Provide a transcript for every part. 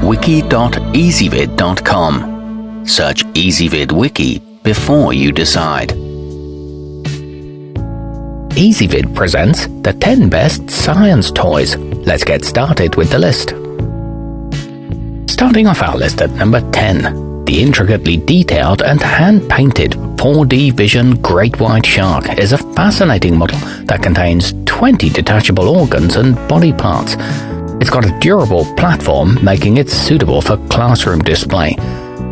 wiki.ezvid.com. Search Ezvid Wiki before you decide. Ezvid presents the 10 best science toys. Let's get started with the list. Starting off our list at number 10, the intricately detailed and hand-painted 4D Vision Great White Shark is a fascinating model that contains 20 detachable organs and body parts. It's got a durable platform, making it suitable for classroom display.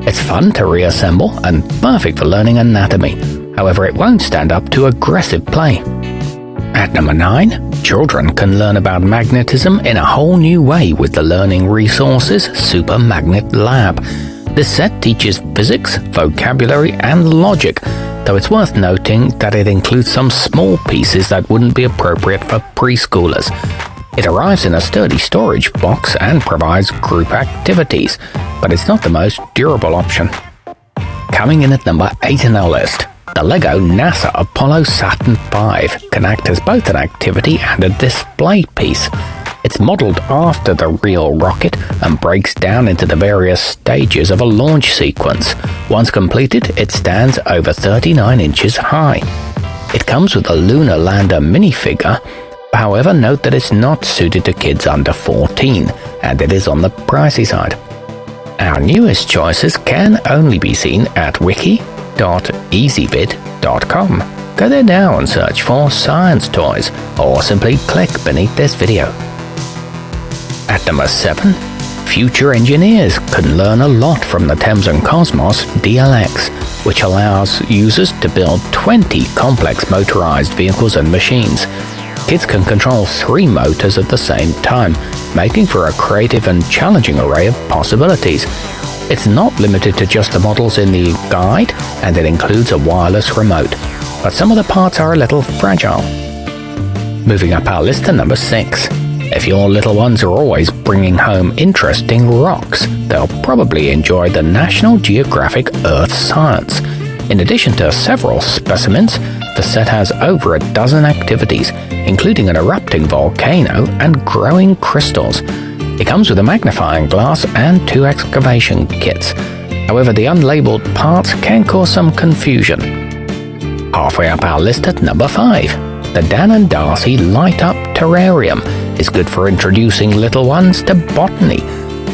It's fun to reassemble and perfect for learning anatomy. However, it won't stand up to aggressive play. At number 9, children can learn about magnetism in a whole new way with the Learning Resources Super Magnet Lab. This set teaches physics, vocabulary, and logic, though it's worth noting that it includes some small pieces that wouldn't be appropriate for preschoolers. It arrives in a sturdy storage box and provides group activities, but it's not the most durable option. Coming in at number 8 in our list, the LEGO NASA Apollo Saturn V can act as both an activity and a display piece. It's modeled after the real rocket and breaks down into the various stages of a launch sequence. Once completed, it stands over 39 inches high. It comes with a lunar lander minifigure. However, note that it's not suited to kids under 14, and it is on the pricey side. Our newest choices can only be seen at wiki.ezvid.com. Go there now and search for science toys, or simply click beneath this video. At number 7, future engineers can learn a lot from the Thames and Kosmos DLX, which allows users to build 20 complex motorized vehicles and machines. Kids can control 3 motors at the same time, making for a creative and challenging array of possibilities. It's not limited to just the models in the guide, and it includes a wireless remote, but some of the parts are a little fragile. Moving up our list to number 6. If your little ones are always bringing home interesting rocks, they'll probably enjoy the National Geographic Earth Science. In addition to several specimens, the set has over a dozen activities, including an erupting volcano and growing crystals. It comes with a magnifying glass and 2 excavation kits. However, the unlabeled parts can cause some confusion. Halfway up our list at number 5, the Dan and Darci Light Up Terrarium is good for introducing little ones to botany.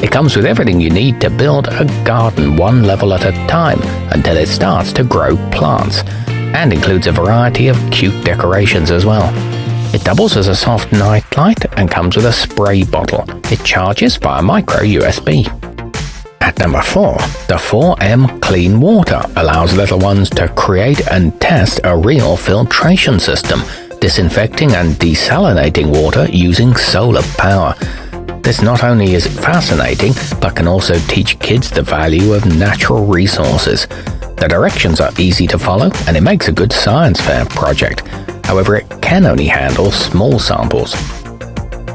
It comes with everything you need to build a garden one level at a time until it starts to grow plants, and includes a variety of cute decorations as well. It doubles as a soft nightlight and comes with a spray bottle. It charges via micro USB. At number 4, the 4M Clean Water allows little ones to create and test a real filtration system, disinfecting and desalinating water using solar power. This not only is fascinating, but can also teach kids the value of natural resources. The directions are easy to follow, and it makes a good science fair project. However, it can only handle small samples.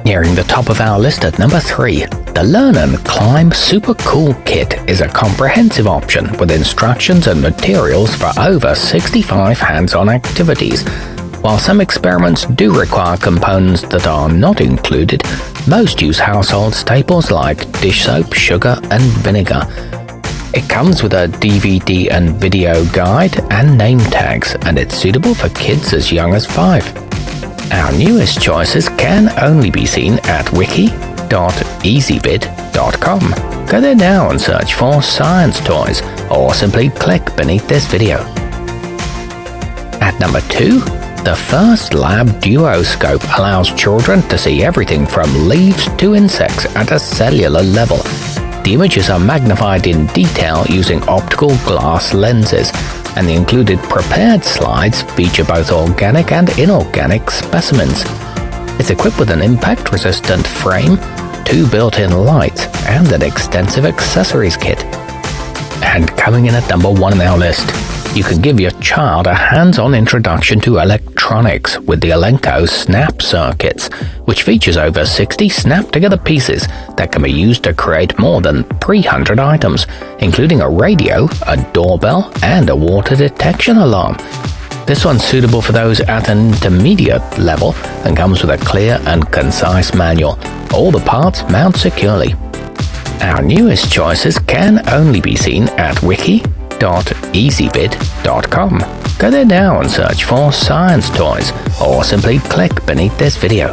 Nearing the top of our list at number 3, the Learn and Climb Super Cool Kit is a comprehensive option with instructions and materials for over 65 hands-on activities. While some experiments do require components that are not included, most use household staples like dish soap, sugar, and vinegar. It comes with a DVD and video guide and name tags, and it's suitable for kids as young as 5. Our newest choices can only be seen at wiki.ezvid.com. Go there now and search for science toys, or simply click beneath this video. At number 2, the First Lab Duoscope allows children to see everything from leaves to insects at a cellular level. The images are magnified in detail using optical glass lenses, and the included prepared slides feature both organic and inorganic specimens. It's equipped with an impact-resistant frame, 2 built-in lights, and an extensive accessories kit. And coming in at number 1 on our list, you can give your child a hands-on introduction to electronics with the Elenco Snap Circuits, which features over 60 snap-together pieces that can be used to create more than 300 items, including a radio, a doorbell, and a water detection alarm. This one's suitable for those at an intermediate level and comes with a clear and concise manual. All the parts mount securely. Our newest choices can only be seen at wiki.ezvid.com. Go there now and search for science toys, or simply click beneath this video.